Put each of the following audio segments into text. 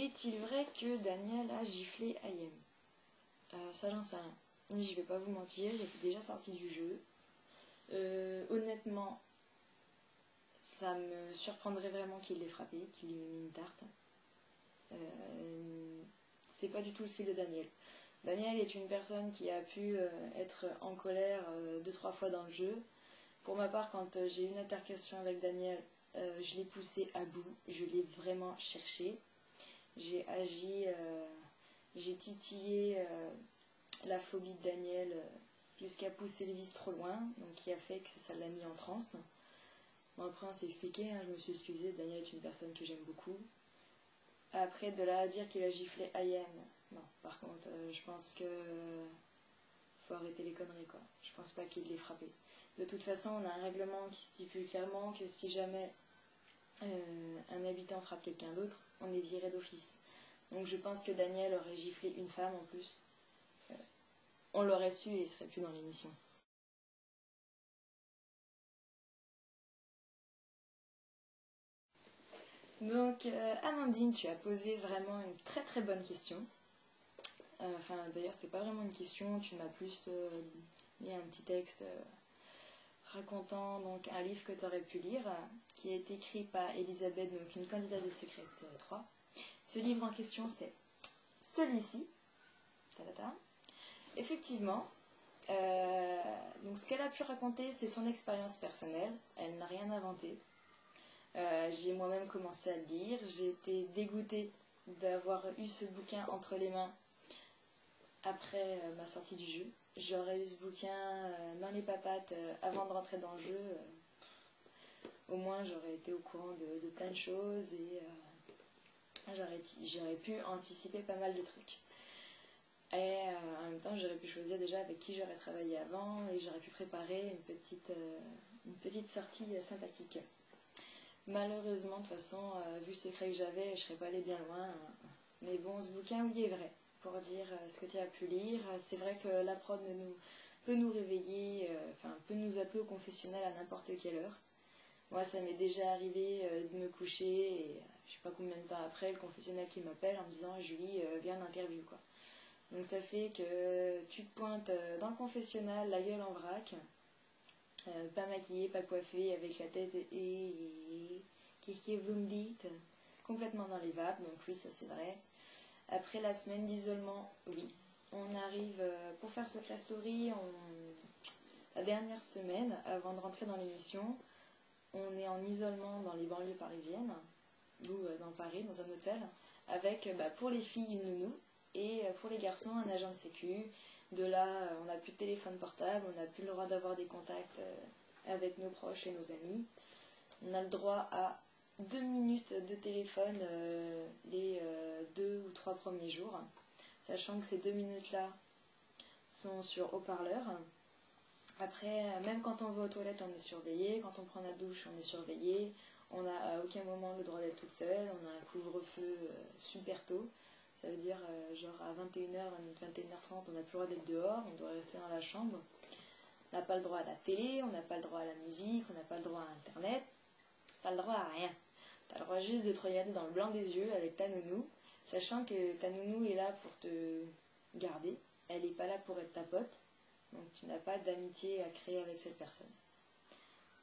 Est-il vrai que Daniel a giflé Ayem? Ça, j'en sais rien. Je vais pas vous mentir, il était déjà sorti du jeu. Honnêtement, ça me surprendrait vraiment qu'il l'ait frappé, qu'il lui ait mis une tarte. C'est pas du tout le style de Daniel. Daniel est une personne qui a pu être en colère 2-3 fois dans le jeu. Pour ma part, quand j'ai eu une altercation avec Daniel, je l'ai poussé à bout, je l'ai vraiment cherché. J'ai agi, j'ai titillé la phobie de Daniel jusqu'à pousser le vice trop loin, donc qui a fait que ça l'a mis en transe. Bon, après on s'est expliqué, hein, je me suis excusée, Daniel est une personne que j'aime beaucoup. Après, de là à dire qu'il a giflé Ayem, non. Par contre, je pense que faut arrêter les conneries, quoi. Je pense pas qu'il l'ait frappé. De toute façon, on a un règlement qui stipule clairement que si jamais un habitant frappe quelqu'un d'autre, on est viré d'office. Donc je pense que Daniel aurait giflé une femme en plus. On l'aurait su et il serait plus dans l'émission. Donc Amandine, tu as posé vraiment une très très bonne question. Enfin d'ailleurs c'était pas vraiment une question, tu m'as plus mis un petit texte racontant donc un livre que tu aurais pu lire, qui a été écrit par Elisabeth, donc une candidate de Secret Story 3. Ce livre en question c'est celui-ci. Effectivement, donc ce qu'elle a pu raconter c'est son expérience personnelle, elle n'a rien inventé. J'ai moi-même commencé à le lire, j'ai été dégoûtée d'avoir eu ce bouquin entre les mains après ma sortie du jeu. J'aurais eu ce bouquin dans les papates avant de rentrer dans le jeu. Au moins j'aurais été au courant de plein de choses et j'aurais pu anticiper pas mal de trucs. Et en même temps j'aurais pu choisir déjà avec qui j'aurais travaillé avant et j'aurais pu préparer une petite sortie sympathique. Malheureusement, de toute façon, vu le secret que j'avais, je serais pas allée bien loin. Mais bon, ce bouquin, oui, est vrai. Pour dire ce que tu as pu lire, c'est vrai que la prod peut nous réveiller, peut nous appeler au confessionnal à n'importe quelle heure. Moi, ça m'est déjà arrivé de me coucher et je sais pas combien de temps après, le confessionnal qui m'appelle en me disant Julie, viens en interview, quoi. Donc ça fait que tu te pointes dans le confessionnal, la gueule en vrac. Pas maquillée, pas coiffée, avec la tête et qu'est-ce que vous me dites, complètement dans les vapes, donc oui, ça c'est vrai. Après la semaine d'isolement, oui, on arrive pour faire Secret Story, la dernière semaine, avant de rentrer dans l'émission, on est en isolement dans les banlieues parisiennes, ou dans Paris, dans un hôtel, avec pour les filles une nounou, et pour les garçons un agent de sécu. De là, on n'a plus de téléphone portable, on n'a plus le droit d'avoir des contacts avec nos proches et nos amis. On a le droit à 2 minutes de téléphone les 2 ou 3 premiers jours, sachant que ces 2 minutes-là sont sur haut-parleur. Après, même quand on va aux toilettes, on est surveillé, quand on prend la douche, on est surveillé, on n'a à aucun moment le droit d'être toute seule, on a un couvre-feu super tôt. Ça veut dire, genre à 21h, 21h30, on n'a plus le droit d'être dehors, on doit rester dans la chambre. On n'a pas le droit à la télé, on n'a pas le droit à la musique, on n'a pas le droit à Internet. T'as le droit à rien. T'as le droit juste de te regarder dans le blanc des yeux avec ta nounou, sachant que ta nounou est là pour te garder. Elle n'est pas là pour être ta pote. Donc tu n'as pas d'amitié à créer avec cette personne.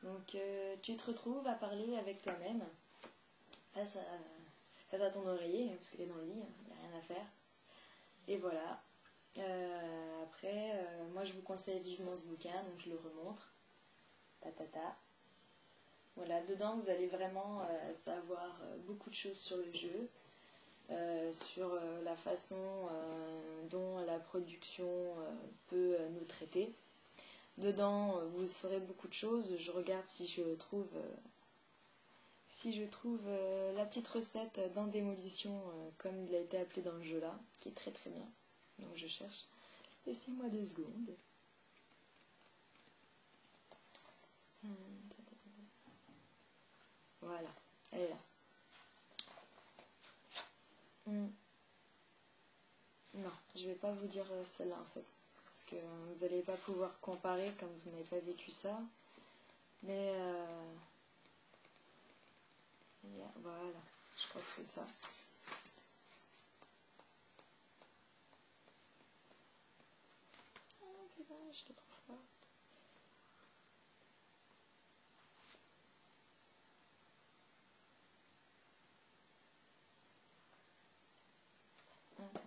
Donc tu te retrouves à parler avec toi-même face à ton oreiller, parce que tu es dans le lit, il n'y a rien à faire. Et voilà. Après, moi je vous conseille vivement ce bouquin, donc je le remontre. Voilà, dedans vous allez vraiment savoir beaucoup de choses sur le jeu, sur la façon dont la production peut nous traiter. Dedans, vous saurez beaucoup de choses. Je regarde si je trouve la petite recette dans Démolition, comme il a été appelé dans le jeu là, qui est très très bien. Donc je cherche. Laissez-moi 2 secondes. Voilà, elle est là. Non, je vais pas vous dire celle-là en fait. Parce que vous n'allez pas pouvoir comparer comme vous n'avez pas vécu ça. Mais voilà, je crois que c'est ça. je ne le trouve pas. Attends.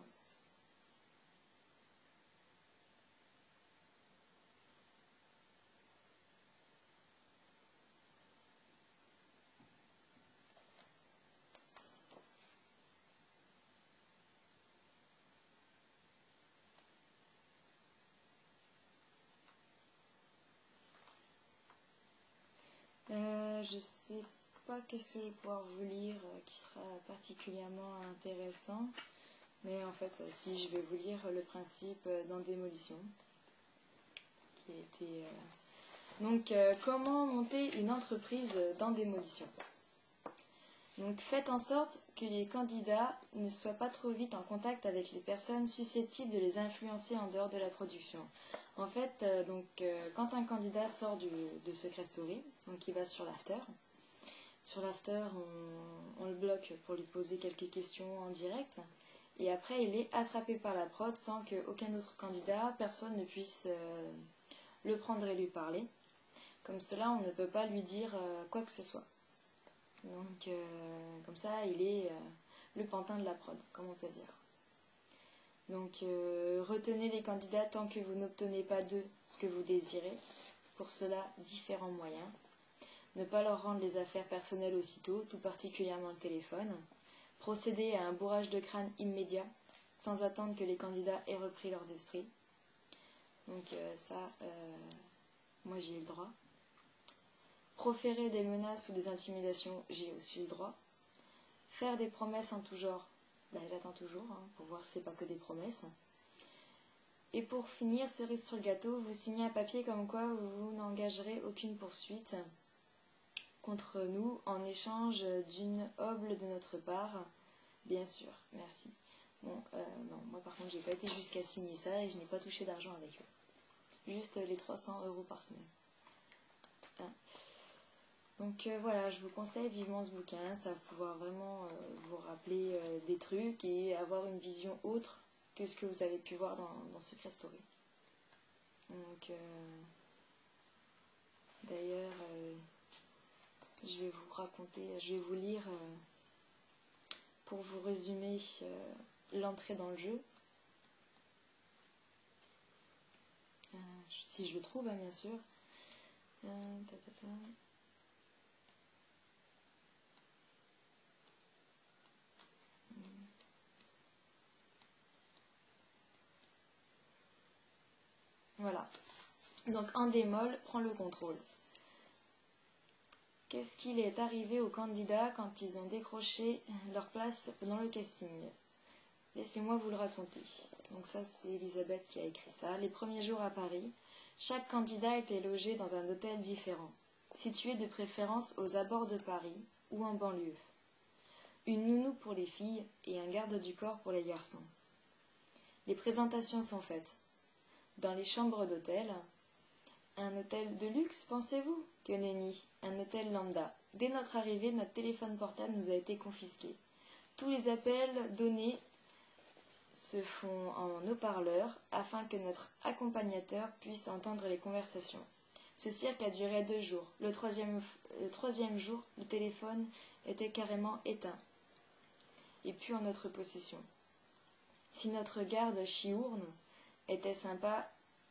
Je sais pas qu'est-ce que je vais pouvoir vous lire qui sera particulièrement intéressant, mais en fait, si je vais vous lire le principe d'endémolition, qui a été... Donc, comment monter une entreprise d'endémolition? Donc, faites en sorte que les candidats ne soient pas trop vite en contact avec les personnes susceptibles de les influencer en dehors de la production. En fait, quand un candidat sort de Secret Story, donc il va sur l'after, on le bloque pour lui poser quelques questions en direct, et après il est attrapé par la prod sans qu'aucun autre candidat, personne ne puisse le prendre et lui parler. Comme cela, on ne peut pas lui dire quoi que ce soit. Donc, comme ça, il est le pantin de la prod, comme on peut dire. Donc, retenez les candidats tant que vous n'obtenez pas d'eux ce que vous désirez. Pour cela, différents moyens. Ne pas leur rendre les affaires personnelles aussitôt, tout particulièrement le téléphone. Procéder à un bourrage de crâne immédiat, sans attendre que les candidats aient repris leurs esprits. Donc moi j'y ai le droit. Proférer des menaces ou des intimidations, j'ai aussi le droit. Faire des promesses en tout genre, j'attends toujours, pour voir si c'est pas que des promesses. Et pour finir, cerise sur le gâteau, vous signez un papier comme quoi vous n'engagerez aucune poursuite contre nous en échange d'une oble de notre part. Bien sûr, merci. Bon, non, moi par contre, j'ai pas été jusqu'à signer ça et je n'ai pas touché d'argent avec eux. Juste les 300 € par semaine. Donc voilà, je vous conseille vivement ce bouquin, ça va pouvoir vraiment vous rappeler des trucs et avoir une vision autre que ce que vous avez pu voir dans Secret Story. Donc d'ailleurs, je vais vous raconter, je vais vous lire pour vous résumer l'entrée dans le jeu. Si je le trouve, bien sûr. Voilà. Donc Endemol prend le contrôle. Qu'est-ce qu'il est arrivé aux candidats quand ils ont décroché leur place dans le casting? Laissez-moi vous le raconter. Donc ça, c'est Elisabeth qui a écrit ça. Les premiers jours à Paris, chaque candidat était logé dans un hôtel différent, situé de préférence aux abords de Paris ou en banlieue. Une nounou pour les filles et un garde du corps pour les garçons. Les présentations sont faites. Dans les chambres d'hôtel, un hôtel de luxe, pensez-vous? Que nenni, un hôtel lambda. Dès notre arrivée, notre téléphone portable nous a été confisqué. Tous les appels donnés se font en haut-parleur afin que notre accompagnateur puisse entendre les conversations. Ce cirque a duré 2 jours. Le troisième jour, le téléphone était carrément éteint et plus en notre possession. Si notre garde chiourne était sympa,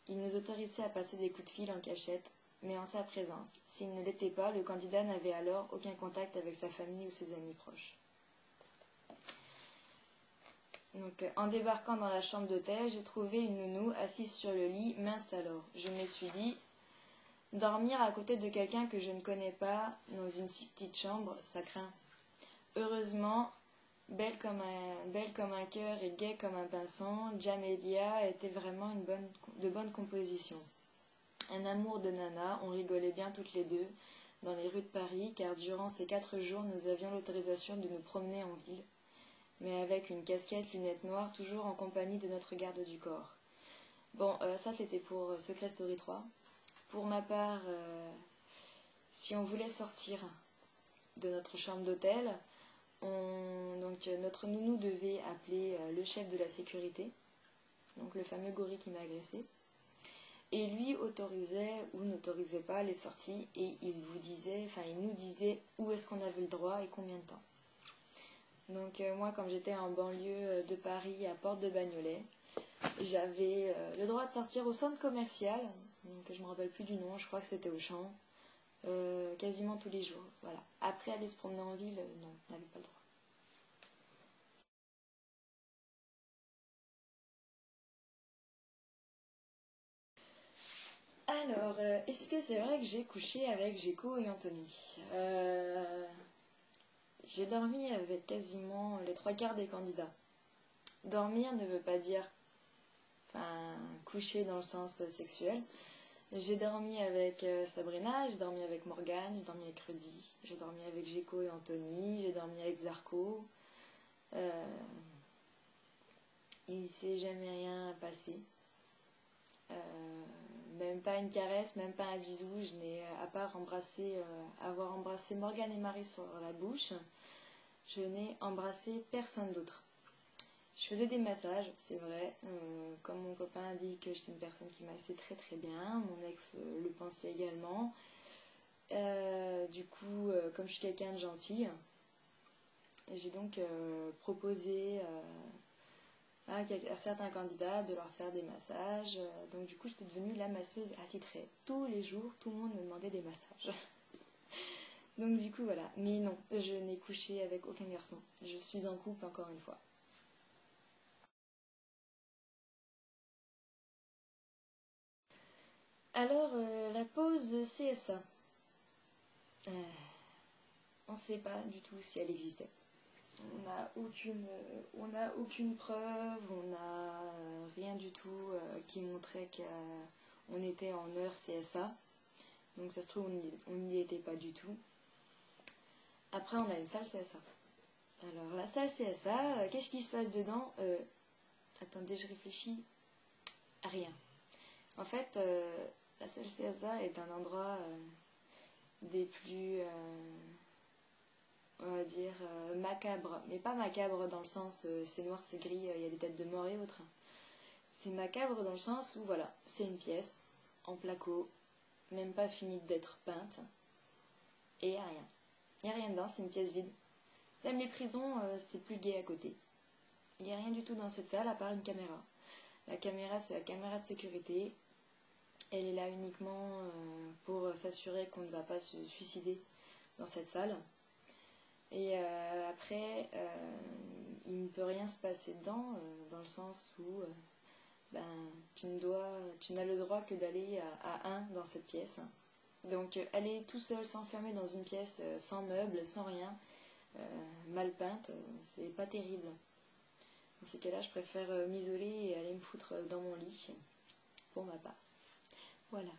il nous autorisait à passer des coups de fil en cachette, mais en sa présence. S'il ne l'était pas, le candidat n'avait alors aucun contact avec sa famille ou ses amis proches. Donc, en débarquant dans la chambre d'hôtel, j'ai trouvé une nounou assise sur le lit, mince alors. Je me suis dit, dormir à côté de quelqu'un que je ne connais pas, dans une si petite chambre, ça craint. Heureusement, belle comme un cœur et gaie comme un pinson, Jamélia était vraiment de bonne composition. Un amour de nana, on rigolait bien toutes les deux dans les rues de Paris, car durant ces 4 jours, nous avions l'autorisation de nous promener en ville, mais avec une casquette, lunettes noires, toujours en compagnie de notre garde du corps. Bon, ça c'était pour Secret Story 3. Pour ma part, si on voulait sortir de notre chambre d'hôtel, notre nounou devait appeler le chef de la sécurité, donc le fameux gorille qui m'a agressé. Et lui autorisait ou n'autorisait pas les sorties et il nous disait où est-ce qu'on avait le droit et combien de temps. Donc moi, comme j'étais en banlieue de Paris, à Porte de Bagnolet, j'avais le droit de sortir au centre commercial, donc je ne me rappelle plus du nom, je crois que c'était Auchan, quasiment tous les jours. Voilà. Après, aller se promener en ville, non, on n'avait pas le droit. Alors, est-ce que c'est vrai que j'ai couché avec Géco et Anthony? J'ai dormi avec quasiment les trois quarts des candidats. Dormir ne veut pas dire coucher dans le sens sexuel. J'ai dormi avec Sabrina, j'ai dormi avec Morgane, j'ai dormi avec Rudy, j'ai dormi avec Géco et Anthony, j'ai dormi avec Zarco. Il ne s'est jamais rien passé. Même pas une caresse, même pas un bisou. Je n'ai, à part avoir embrassé Morgane et Marie sur la bouche, je n'ai embrassé personne d'autre. Je faisais des massages, c'est vrai. Comme mon copain a dit que j'étais une personne qui massait très très bien, mon ex le pensait également. Du coup, comme je suis quelqu'un de gentil, j'ai donc proposé à certains candidats de leur faire des massages. Donc du coup, j'étais devenue la masseuse attitrée. Tous les jours, tout le monde me demandait des massages. Donc du coup, voilà. Mais non, je n'ai couché avec aucun garçon. Je suis en couple encore une fois. Alors, la pause CSA. On ne sait pas du tout si elle existait. On n'a aucune preuve, on n'a rien du tout qui montrait qu'on était en heure CSA. Donc ça se trouve, on n'y était pas du tout. Après, on a une salle CSA. Alors, la salle CSA, qu'est-ce qui se passe dedans? Attendez, je réfléchis. Rien. En fait, la salle CSA est un endroit des plus, on va dire, macabres. Mais pas macabre dans le sens c'est noir, c'est gris, il y a des têtes de mort et autres. C'est macabre dans le sens où, voilà, c'est une pièce en placo, même pas finie d'être peinte, et il n'y a rien. Il n'y a rien dedans, c'est une pièce vide. Même les prisons, c'est plus gai à côté. Il n'y a rien du tout dans cette salle à part une caméra. La caméra, c'est la caméra de sécurité. Elle est là uniquement pour s'assurer qu'on ne va pas se suicider dans cette salle. Et après, il ne peut rien se passer dedans, dans le sens où tu n'as le droit que d'aller à un dans cette pièce. Donc aller tout seul, s'enfermer dans une pièce sans meubles, sans rien, mal peinte, c'est pas terrible. Dans ces cas-là, je préfère m'isoler et aller me foutre dans mon lit, pour ma part. Voilà.